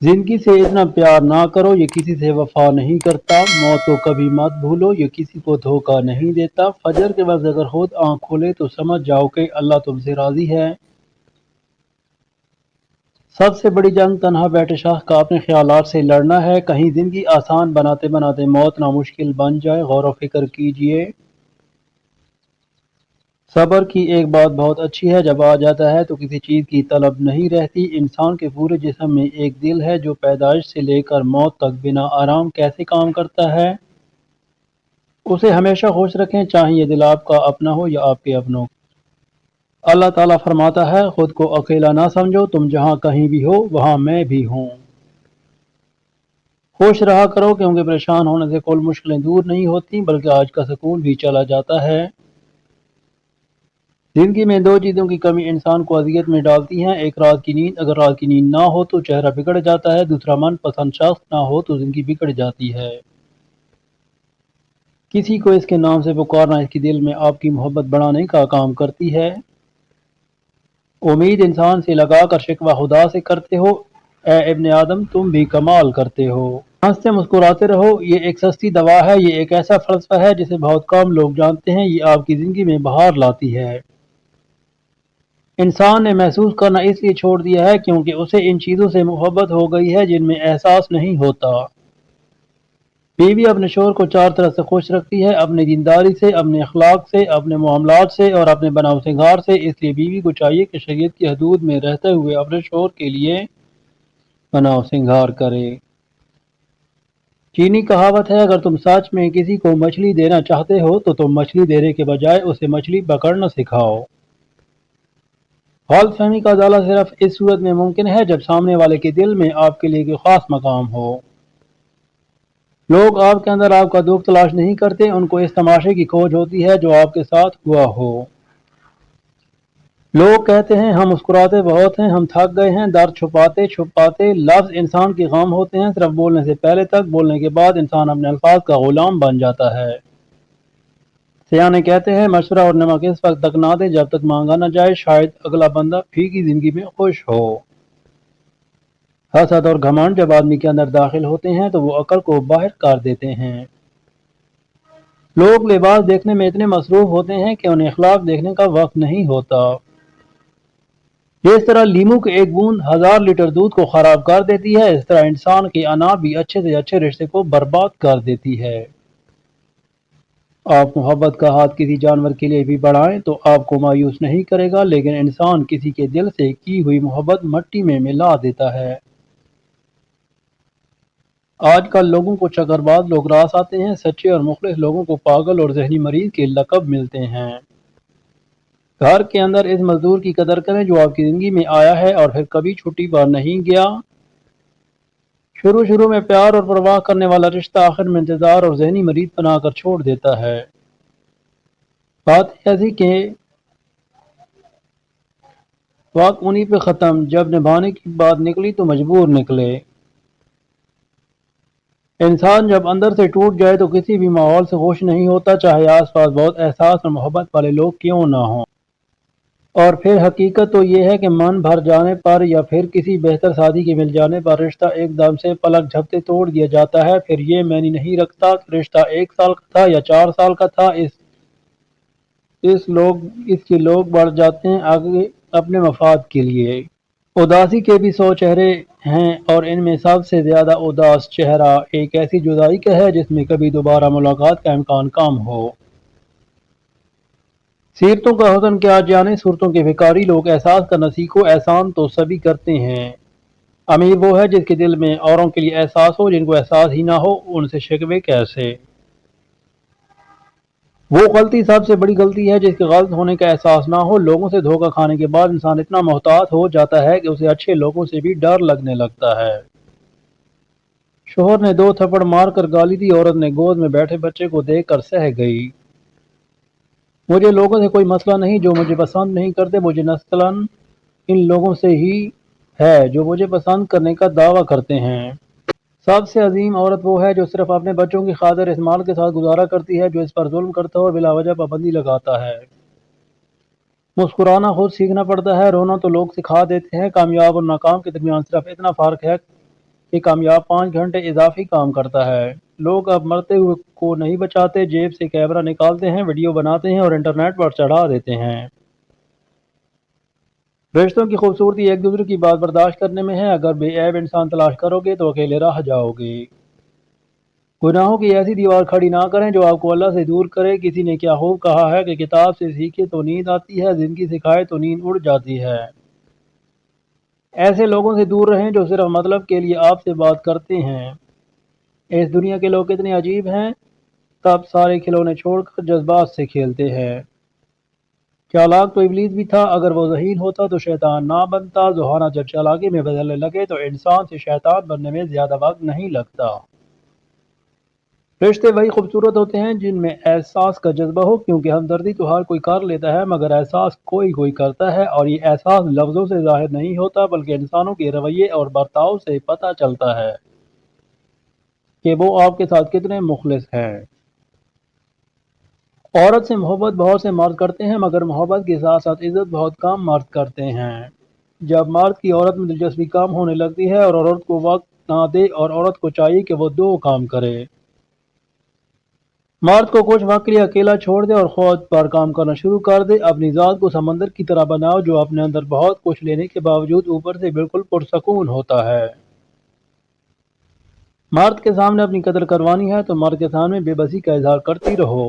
زندگی سے اتنا پیار نہ کرو، یہ کسی سے وفا نہیں کرتا۔ موت کو کبھی مت بھولو، یہ کسی کو دھوکہ نہیں دیتا۔ فجر کے وقت اگر خود آنکھ کھولے تو سمجھ جاؤ کہ اللہ تم سے راضی ہے۔ سب سے بڑی جنگ تنہا بیٹھے شخص کا اپنے خیالات سے لڑنا ہے۔ کہیں زندگی آسان بناتے بناتے موت نامشکل بن جائے۔ غور و فکر کیجئے۔ صبر کی ایک بات بہت اچھی ہے، جب آ جاتا ہے تو کسی چیز کی طلب نہیں رہتی۔ انسان کے پورے جسم میں ایک دل ہے جو پیدائش سے لے کر موت تک بنا آرام کیسے کام کرتا ہے۔ اسے ہمیشہ خوش رکھیں، چاہے یہ دل آپ کا اپنا ہو یا آپ کے اپنوں کا۔ اللہ تعالیٰ فرماتا ہے، خود کو اکیلا نہ سمجھو، تم جہاں کہیں بھی ہو وہاں میں بھی ہوں۔ خوش رہا کرو، کیونکہ پریشان ہونے سے کل مشکلیں دور نہیں ہوتی بلکہ آج کا سکون بھی چلا جاتا ہے۔ زندگی میں دو چیزوں کی کمی انسان کو اذیت میں ڈالتی ہیں، ایک رات کی نیند۔ اگر رات کی نیند نہ ہو تو چہرہ بگڑ جاتا ہے، دوسرا من پسند شخص نہ ہو تو زندگی بگڑ جاتی ہے۔ کسی کو اس کے نام سے پکارنا اس کی دل میں آپ کی محبت بڑھانے کا کام کرتی ہے۔ امید انسان سے لگا کر شکوہ خدا سے کرتے ہو، اے ابن آدم تم بھی کمال کرتے ہو۔ ہنستے مسکراتے رہو، یہ ایک سستی دوا ہے، یہ ایک ایسا فلسفہ ہے جسے بہت کم لوگ جانتے ہیں، یہ آپ کی زندگی میں بہار لاتی ہے۔ انسان نے محسوس کرنا اس لیے چھوڑ دیا ہے کیونکہ اسے ان چیزوں سے محبت ہو گئی ہے جن میں احساس نہیں ہوتا۔ بیوی اپنے شوہر کو چار طرح سے خوش رکھتی ہے، اپنی دینداری سے، اپنے اخلاق سے، اپنے معاملات سے اور اپنے بنا و سنگار سے۔ اس لیے بیوی کو چاہیے کہ شریعت کی حدود میں رہتے ہوئے اپنے شوہر کے لیے بنا و سنگار کرے۔ چینی کہاوت ہے، اگر تم سچ میں کسی کو مچھلی دینا چاہتے ہو تو تم مچھلی دینے کے بجائے اسے مچھلی پکڑنا سکھاؤ۔ غلط فہمی کا ازالہ صرف اس صورت میں ممکن ہے جب سامنے والے کے دل میں آپ کے لیے کوئی خاص مقام ہو۔ لوگ آپ کے اندر آپ کا دکھ تلاش نہیں کرتے، ان کو اس تماشے کی کھوج ہوتی ہے جو آپ کے ساتھ ہوا ہو۔ لوگ کہتے ہیں ہم مسکراتے بہت ہیں، ہم تھک گئے ہیں، درد چھپاتے چھپاتے۔ لفظ انسان کے غم ہوتے ہیں، صرف بولنے سے پہلے تک، بولنے کے بعد انسان اپنے الفاظ کا غلام بن جاتا ہے۔ سیانے کہتے ہیں مشورہ اور نمک اس وقت تک نہ دے جب تک مانگا نہ جائے، شاید اگلا بندہ پھیکی زندگی میں خوش ہو۔ حسد اور گھمنڈ جب آدمی کے اندر داخل ہوتے ہیں تو وہ عقل کو باہر کر دیتے ہیں۔ لوگ لباس دیکھنے میں اتنے مصروف ہوتے ہیں کہ انہیں اخلاق دیکھنے کا وقت نہیں ہوتا۔ جس طرح لیمو کی ایک بوند 1000 لیٹر دودھ کو خراب کر دیتی ہے، اس طرح انسان کی انا بھی اچھے سے اچھے رشتے کو برباد کر دیتی ہے۔ آپ محبت کا ہاتھ کسی جانور کے لیے بھی بڑھائیں تو آپ کو مایوس نہیں کرے گا، لیکن انسان کسی کے دل سے کی ہوئی محبت مٹی میں ملا دیتا ہے۔ آج کل لوگوں کو چکر باز لوگ راس آتے ہیں، سچے اور مخلص لوگوں کو پاگل اور ذہنی مریض کے لقب ملتے ہیں۔ گھر کے اندر اس مزدور کی قدر کریں جو آپ کی زندگی میں آیا ہے اور پھر کبھی چھٹی پر نہیں گیا۔ شروع میں پیار اور پرواہ کرنے والا رشتہ آخر میں انتظار اور ذہنی مریض بنا کر چھوڑ دیتا ہے۔ بات ایسی کہ وقت انہی پہ ختم، جب نبھانے کی بات نکلی تو مجبور نکلے۔ انسان جب اندر سے ٹوٹ جائے تو کسی بھی ماحول سے خوش نہیں ہوتا، چاہے آس پاس بہت احساس اور محبت والے لوگ کیوں نہ ہوں۔ اور پھر حقیقت تو یہ ہے کہ من بھر جانے پر یا پھر کسی بہتر ساتھی کے مل جانے پر رشتہ ایک دم سے پلک جھپتے توڑ دیا جاتا ہے۔ پھر یہ معنی نہیں رکھتا کہ رشتہ 1 سال کا تھا یا 4 سال کا تھا، اس کے لوگ بڑھ جاتے ہیں آگے اپنے مفاد کے لیے۔ اداسی کے بھی 100 چہرے ہیں اور ان میں سب سے زیادہ اداس چہرہ ایک ایسی جدائی کا ہے جس میں کبھی دوبارہ ملاقات کا امکان کم ہو۔ سیرتوں کا حسن کیا جانے، صورتوں کے بھکاری لوگ احساس کرنا سیکھو، احسان تو سبھی کرتے ہیں۔ امیر وہ ہے جس کے دل میں اوروں کے لیے احساس ہو، جن کو احساس ہی نہ ہو ان سے شکوے کیسے۔ وہ غلطی سب سے بڑی غلطی ہے جس کے غلط ہونے کا احساس نہ ہو۔ لوگوں سے دھوکہ کھانے کے بعد انسان اتنا محتاط ہو جاتا ہے کہ اسے اچھے لوگوں سے بھی ڈر لگنے لگتا ہے۔ شوہر نے 2 تھپڑ مار کر گالی دی، عورت نے گود میں بیٹھے بچے کو دیکھ کر سہ گئی۔ مجھے لوگوں سے کوئی مسئلہ نہیں جو مجھے پسند نہیں کرتے، مجھے مثلاً ان لوگوں سے ہی ہے جو مجھے پسند کرنے کا دعویٰ کرتے ہیں۔ سب سے عظیم عورت وہ ہے جو صرف اپنے بچوں کی خاطر اس مال کے ساتھ گزارا کرتی ہے جو اس پر ظلم کرتا ہے اور بلا وجہ پابندی لگاتا ہے۔ مسکرانا خود سیکھنا پڑتا ہے، رونا تو لوگ سکھا دیتے ہیں۔ کامیاب اور ناکام کے درمیان صرف اتنا فرق ہے کہ کامیاب 5 گھنٹے اضافی کام کرتا ہے۔ لوگ اب مرتے ہوئے کو نہیں بچاتے، جیب سے کیمرہ نکالتے ہیں، ویڈیو بناتے ہیں اور انٹرنیٹ پر چڑھا دیتے ہیں۔ رشتوں کی خوبصورتی ایک دوسرے کی بات برداشت کرنے میں ہے۔ اگر بے عیب انسان تلاش کرو گے تو اکیلے رہ جاؤ گے۔ گناہوں کی ایسی دیوار کھڑی نہ کریں جو آپ کو اللہ سے دور کرے۔ کسی نے کیا خوب کہا ہے کہ کتاب سے سیکھے تو نیند آتی ہے، زندگی سکھائے تو نیند اڑ جاتی ہے۔ ایسے لوگوں سے دور رہیں جو صرف مطلب کے لیے آپ سے بات کرتے ہیں۔ اس دنیا کے لوگ کتنے عجیب ہیں، تب سارے کھلونے چھوڑ کر جذبات سے کھیلتے ہیں۔ چالاک تو ابلیس بھی تھا، اگر وہ ذہین ہوتا تو شیطان نہ بنتا۔ ذہانت جب چالاکی میں بدلنے لگے تو انسان سے شیطان بننے میں زیادہ وقت نہیں لگتا۔ رشتے وہی خوبصورت ہوتے ہیں جن میں احساس کا جذبہ ہو، کیونکہ ہمدردی تو ہر کوئی کر لیتا ہے مگر احساس کوئی کوئی کرتا ہے، اور یہ احساس لفظوں سے ظاہر نہیں ہوتا بلکہ انسانوں کے رویے اور برتاؤ سے پتہ چلتا ہے کہ وہ آپ کے ساتھ کتنے مخلص ہیں۔ عورت سے محبت بہت سے مرد کرتے ہیں مگر محبت کے ساتھ ساتھ عزت بہت کم مرد کرتے ہیں۔ جب مرد کی عورت میں دلچسپی کم ہونے لگتی ہے اور عورت کو وقت نہ دے، اور عورت کو چاہیے کہ وہ دو کام کرے، مرد کو کچھ وقت کے لیے اکیلا چھوڑ دے اور خود پر کام کرنا شروع کر دے۔ اپنی ذات کو سمندر کی طرح بناؤ جو اپنے اندر بہت کچھ لینے کے باوجود اوپر سے بالکل پرسکون ہوتا ہے۔ مرد کے سامنے اپنی قدر کروانی ہے تو مرد کے سامنے بے بسی کا اظہار کرتی رہو۔